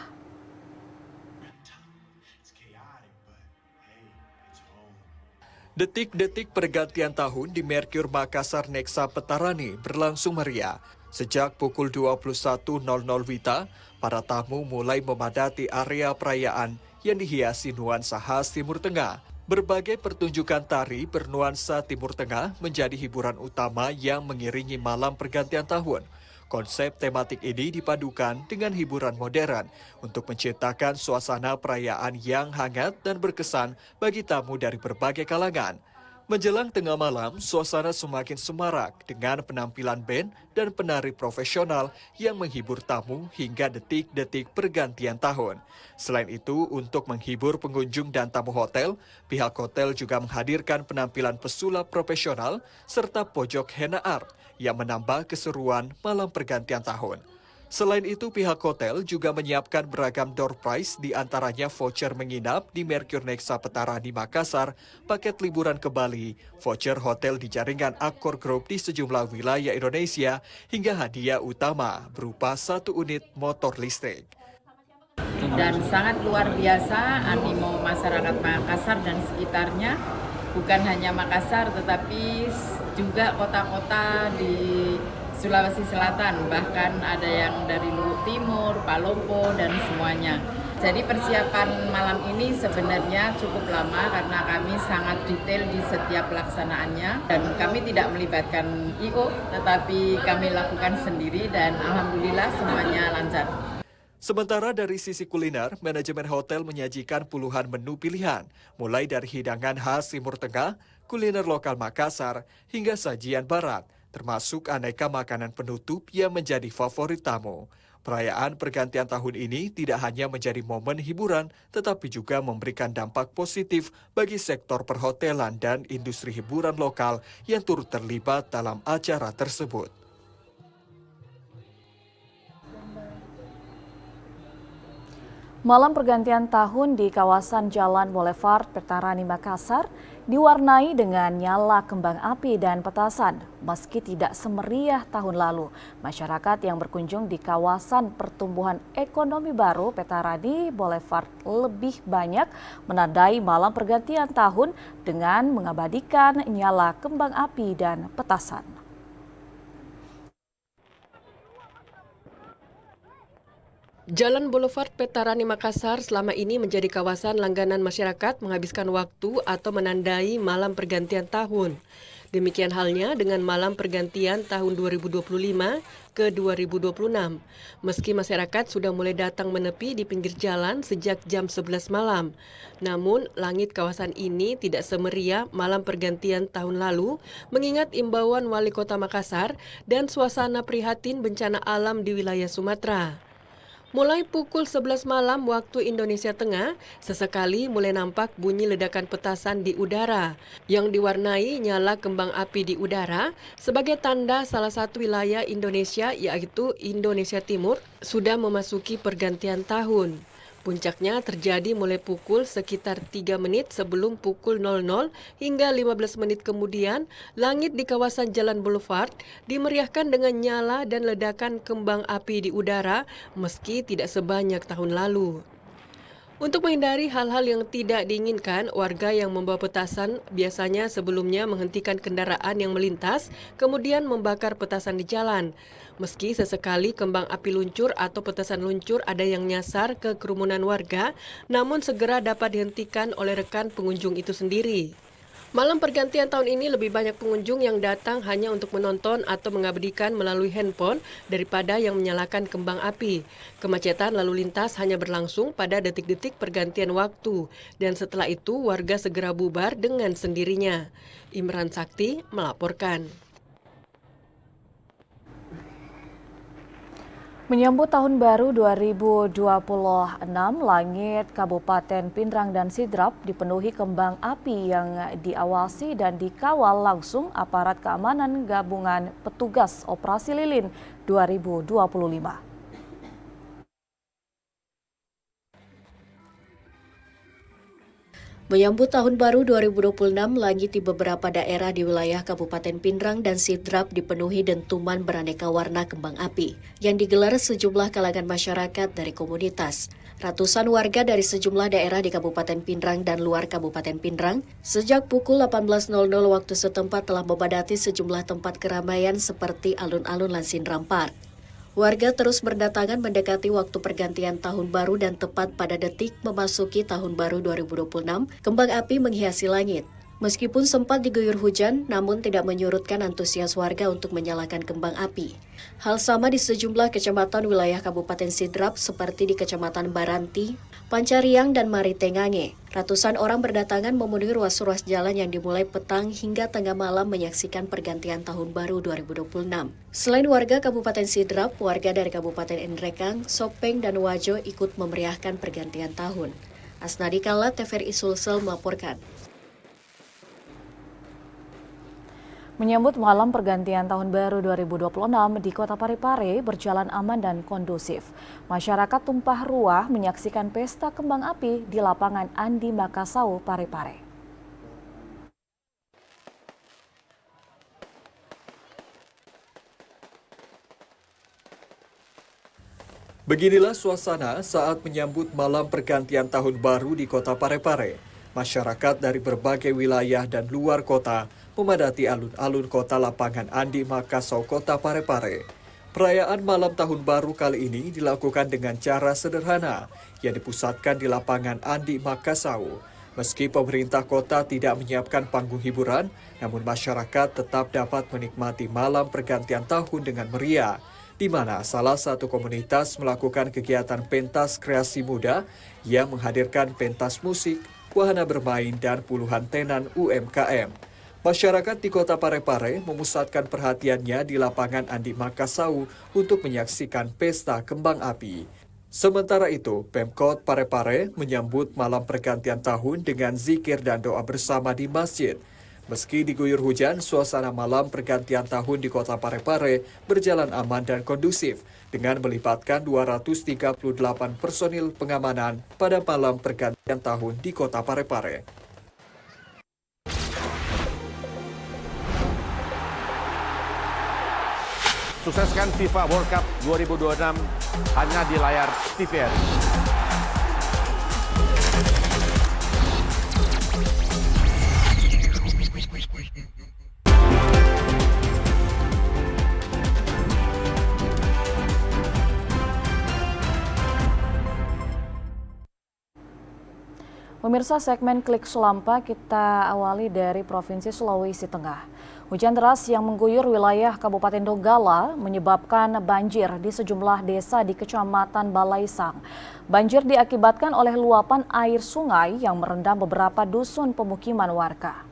Detik-detik pergantian tahun di Mercure Makassar Nexa Petarani berlangsung meriah. Sejak pukul 21.00 WITA, para tamu mulai memadati area perayaan yang dihiasi nuansa khas Timur Tengah. Berbagai pertunjukan tari bernuansa Timur Tengah menjadi hiburan utama yang mengiringi malam pergantian tahun. Konsep tematik ini dipadukan dengan hiburan modern untuk menciptakan suasana perayaan yang hangat dan berkesan bagi tamu dari berbagai kalangan. Menjelang tengah malam, suasana semakin semarak dengan penampilan band dan penari profesional yang menghibur tamu hingga detik-detik pergantian tahun. Selain itu, untuk menghibur pengunjung dan tamu hotel, pihak hotel juga menghadirkan penampilan pesulap profesional serta pojok henna art yang menambah keseruan malam pergantian tahun. Selain itu, pihak hotel juga menyiapkan beragam door prize, di antaranya voucher menginap di Mercure Nexa Petarani Makassar, paket liburan ke Bali, voucher hotel di jaringan Accor Group di sejumlah wilayah Indonesia, hingga hadiah utama berupa 1 unit motor listrik. Dan sangat luar biasa animo masyarakat Makassar dan sekitarnya, bukan hanya Makassar tetapi juga kota-kota di Sulawesi Selatan, bahkan ada yang dari Luwu Timur, Palopo, dan semuanya. Jadi persiapan malam ini sebenarnya cukup lama karena kami sangat detail di setiap pelaksanaannya. Dan kami tidak melibatkan I.O, tetapi kami lakukan sendiri dan alhamdulillah semuanya lancar. Sementara dari sisi kuliner, manajemen hotel menyajikan puluhan menu pilihan, mulai dari hidangan khas Timur Tengah, kuliner lokal Makassar, hingga sajian barat, termasuk aneka makanan penutup yang menjadi favorit tamu. Perayaan pergantian tahun ini tidak hanya menjadi momen hiburan, tetapi juga memberikan dampak positif bagi sektor perhotelan dan industri hiburan lokal yang turut terlibat dalam acara tersebut. Malam pergantian tahun di kawasan Jalan Boulevard Petarani Makassar diwarnai dengan nyala kembang api dan petasan. Meski tidak semeriah tahun lalu, masyarakat yang berkunjung di kawasan pertumbuhan ekonomi baru Petarani Boulevard lebih banyak menandai malam pergantian tahun dengan mengabadikan nyala kembang api dan petasan. Jalan Boulevard Petarani Makassar selama ini menjadi kawasan langganan masyarakat menghabiskan waktu atau menandai malam pergantian tahun. Demikian halnya dengan malam pergantian tahun 2025 ke 2026. Meski masyarakat sudah mulai datang menepi di pinggir jalan sejak jam 11 malam. Namun, langit kawasan ini tidak semeriah malam pergantian tahun lalu mengingat imbauan Wali Kota Makassar dan suasana prihatin bencana alam di wilayah Sumatera. Mulai pukul 11 malam waktu Indonesia Tengah, sesekali mulai nampak bunyi ledakan petasan di udara yang diwarnai nyala kembang api di udara sebagai tanda salah satu wilayah Indonesia yaitu Indonesia Timur sudah memasuki pergantian tahun. Puncaknya terjadi mulai pukul sekitar 3 menit sebelum pukul 00 hingga 15 menit kemudian, langit di kawasan Jalan Boulevard dimeriahkan dengan nyala dan ledakan kembang api di udara meski tidak sebanyak tahun lalu. Untuk menghindari hal-hal yang tidak diinginkan, warga yang membawa petasan biasanya sebelumnya menghentikan kendaraan yang melintas, kemudian membakar petasan di jalan. Meski sesekali kembang api luncur atau petasan luncur ada yang nyasar ke kerumunan warga, namun segera dapat dihentikan oleh rekan pengunjung itu sendiri. Malam pergantian tahun ini lebih banyak pengunjung yang datang hanya untuk menonton atau mengabadikan melalui handphone daripada yang menyalakan kembang api. Kemacetan lalu lintas hanya berlangsung pada detik-detik pergantian waktu dan setelah itu warga segera bubar dengan sendirinya. Imran Sakti melaporkan. Menyambut Tahun Baru 2026, langit Kabupaten Pindrang dan Sidrap dipenuhi kembang api yang diawasi dan dikawal langsung aparat keamanan gabungan petugas Operasi Lilin 2025. Menyambut Tahun Baru 2026, langit di beberapa daerah di wilayah Kabupaten Pindrang dan Sidrap dipenuhi dentuman beraneka warna kembang api yang digelar sejumlah kalangan masyarakat dari komunitas. Ratusan warga dari sejumlah daerah di Kabupaten Pindrang dan luar Kabupaten Pindrang sejak pukul 18.00 waktu setempat telah membadati sejumlah tempat keramaian seperti alun-alun Lansin Rampar. Warga terus berdatangan mendekati waktu pergantian tahun baru dan tepat pada detik memasuki tahun baru 2026, kembang api menghiasi langit. Meskipun sempat diguyur hujan, namun tidak menyurutkan antusias warga untuk menyalakan kembang api. Hal sama di sejumlah kecamatan wilayah Kabupaten Sidrap seperti di Kecamatan Baranti, Pancariang, dan Maritengange. Ratusan orang berdatangan memenuhi ruas-ruas jalan yang dimulai petang hingga tengah malam menyaksikan pergantian tahun baru 2026. Selain warga Kabupaten Sidrap, warga dari Kabupaten Endrekang, Sopeng, dan Wajo ikut memeriahkan pergantian tahun. Asnadi Kala, TVRI Sulsel melaporkan. Menyambut malam pergantian tahun baru 2026 di Kota Parepare berjalan aman dan kondusif. Masyarakat tumpah ruah menyaksikan pesta kembang api di lapangan Andi Makassau, Parepare. Beginilah suasana saat menyambut malam pergantian tahun baru di Kota Parepare. Masyarakat dari berbagai wilayah dan luar kota memadati alun-alun kota lapangan Andi Makassau, Kota Parepare. Perayaan malam tahun baru kali ini dilakukan dengan cara sederhana yang dipusatkan di lapangan Andi Makassau. Meski pemerintah kota tidak menyiapkan panggung hiburan, namun masyarakat tetap dapat menikmati malam pergantian tahun dengan meriah, di mana salah satu komunitas melakukan kegiatan pentas kreasi muda yang menghadirkan pentas musik, wahana bermain, dan puluhan tenan UMKM. Masyarakat di Kota Parepare memusatkan perhatiannya di lapangan Andi Makassau untuk menyaksikan pesta kembang api. Sementara itu, Pemkot Parepare menyambut malam pergantian tahun dengan zikir dan doa bersama di masjid. Meski diguyur hujan, suasana malam pergantian tahun di Kota Parepare berjalan aman dan kondusif dengan melibatkan 238 personil pengamanan pada malam pergantian tahun di Kota Parepare. Sukseskan FIFA World Cup 2026 hanya di layar TVRI. Pemirsa, segmen Klik Sulampa kita awali dari Provinsi Sulawesi Tengah. Hujan deras yang mengguyur wilayah Kabupaten Donggala menyebabkan banjir di sejumlah desa di Kecamatan Balaisang. Banjir diakibatkan oleh luapan air sungai yang merendam beberapa dusun pemukiman warga.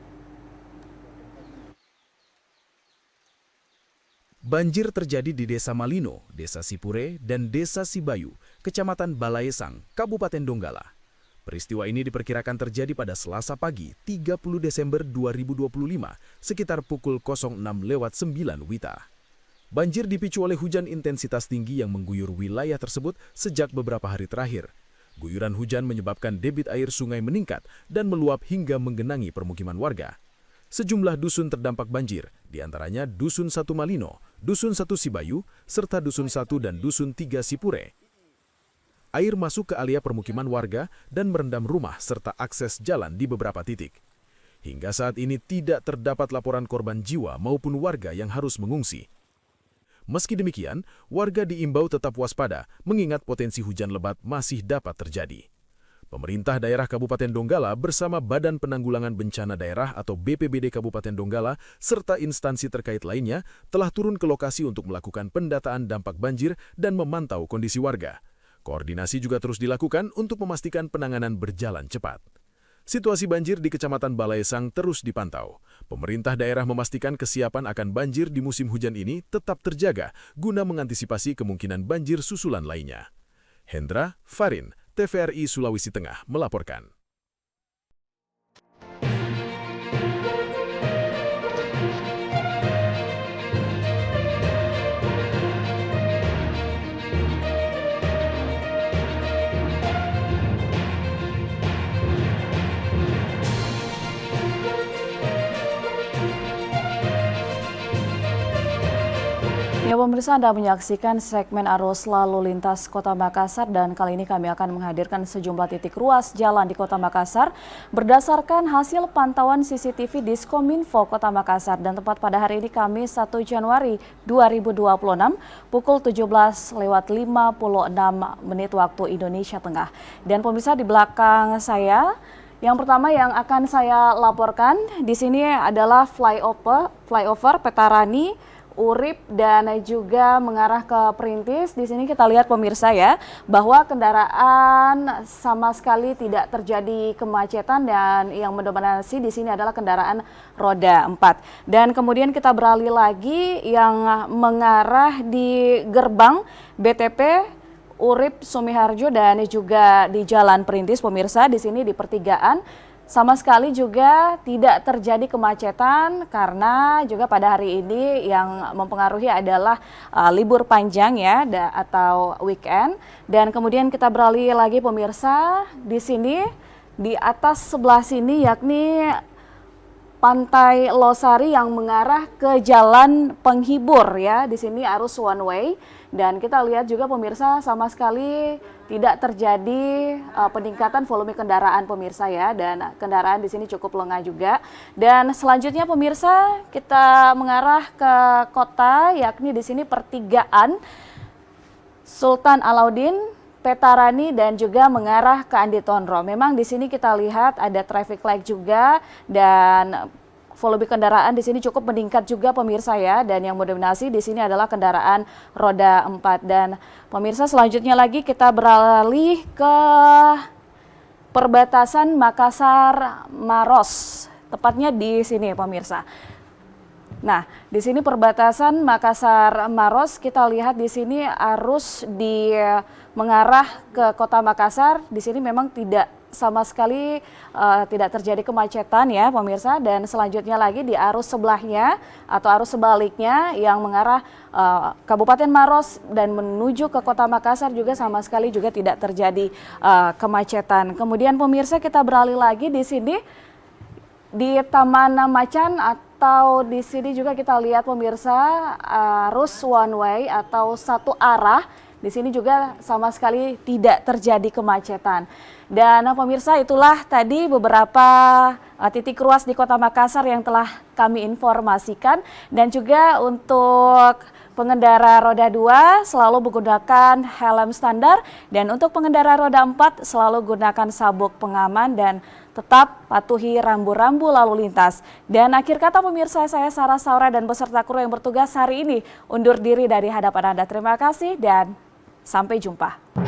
Banjir terjadi di Desa Malino, Desa Sipure, dan Desa Sibayu, Kecamatan Balaisang, Kabupaten Donggala. Peristiwa ini diperkirakan terjadi pada Selasa pagi 30 Desember 2025 sekitar pukul 06:09 WITA. Banjir dipicu oleh hujan intensitas tinggi yang mengguyur wilayah tersebut sejak beberapa hari terakhir. Guyuran hujan menyebabkan debit air sungai meningkat dan meluap hingga menggenangi permukiman warga. Sejumlah dusun terdampak banjir, diantaranya Dusun 1 Malino, Dusun 1 Sibayu, serta Dusun 1 dan Dusun 3 Sipure. Air masuk ke area permukiman warga dan merendam rumah serta akses jalan di beberapa titik. Hingga saat ini tidak terdapat laporan korban jiwa maupun warga yang harus mengungsi. Meski demikian, warga diimbau tetap waspada mengingat potensi hujan lebat masih dapat terjadi. Pemerintah daerah Kabupaten Donggala bersama Badan Penanggulangan Bencana Daerah atau BPBD Kabupaten Donggala serta instansi terkait lainnya telah turun ke lokasi untuk melakukan pendataan dampak banjir dan memantau kondisi warga. Koordinasi juga terus dilakukan untuk memastikan penanganan berjalan cepat. Situasi banjir di Kecamatan Balaisang terus dipantau. Pemerintah daerah memastikan kesiapan akan banjir di musim hujan ini tetap terjaga guna mengantisipasi kemungkinan banjir susulan lainnya. Hendra Farin, TVRI Sulawesi Tengah melaporkan. Ya pemirsa, Anda menyaksikan segmen arus lalu lintas Kota Makassar dan kali ini kami akan menghadirkan sejumlah titik ruas jalan di Kota Makassar berdasarkan hasil pantauan CCTV Diskominfo Kota Makassar dan tepat pada hari ini Kamis 1 Januari 2026 pukul 17:56 waktu Indonesia Tengah. Dan pemirsa, di belakang saya yang pertama yang akan saya laporkan di sini adalah flyover Petarani, Urip dan juga mengarah ke Perintis. Di sini kita lihat pemirsa ya bahwa kendaraan sama sekali tidak terjadi kemacetan dan yang mendominasi di sini adalah kendaraan roda 4. Dan kemudian kita beralih lagi yang mengarah di gerbang BTP Urip Sumiharjo dan juga di Jalan Perintis pemirsa. Di sini di pertigaan sama sekali juga tidak terjadi kemacetan karena juga pada hari ini yang mempengaruhi adalah libur panjang ya atau weekend. Dan kemudian kita beralih lagi pemirsa di sini di atas sebelah sini yakni Pantai Losari yang mengarah ke Jalan Penghibur ya. Di sini arus one way dan kita lihat juga pemirsa sama sekali tidak terjadi peningkatan volume kendaraan pemirsa ya, dan kendaraan di sini cukup lengang juga. Dan selanjutnya pemirsa kita mengarah ke kota yakni di sini pertigaan Sultan Alauddin, Petarani dan juga mengarah ke Andi Tondro. Memang di sini kita lihat ada traffic light juga dan volume kendaraan di sini cukup meningkat juga pemirsa ya, dan yang mendominasi di sini adalah kendaraan roda 4. Dan pemirsa selanjutnya lagi kita beralih ke perbatasan Makassar Maros, tepatnya di sini pemirsa. Nah, di sini perbatasan Makassar Maros kita lihat di sini arus di mengarah ke Kota Makassar di sini memang tidak sama sekali tidak terjadi kemacetan ya pemirsa, dan selanjutnya lagi di arus sebelahnya atau arus sebaliknya yang mengarah Kabupaten Maros dan menuju ke Kota Makassar juga sama sekali juga tidak terjadi kemacetan. Kemudian pemirsa, kita beralih lagi di sini di Taman Macan atau di sini juga kita lihat pemirsa arus one way atau satu arah. Di sini juga sama sekali tidak terjadi kemacetan. Dan pemirsa, itulah tadi beberapa titik ruas di Kota Makassar yang telah kami informasikan. Dan juga untuk pengendara roda 2 selalu menggunakan helm standar. Dan untuk pengendara roda 4 selalu gunakan sabuk pengaman dan tetap patuhi rambu-rambu lalu lintas. Dan akhir kata pemirsa, saya Sarah Saura dan beserta kru yang bertugas hari ini undur diri dari hadapan Anda. Terima kasih dan sampai jumpa.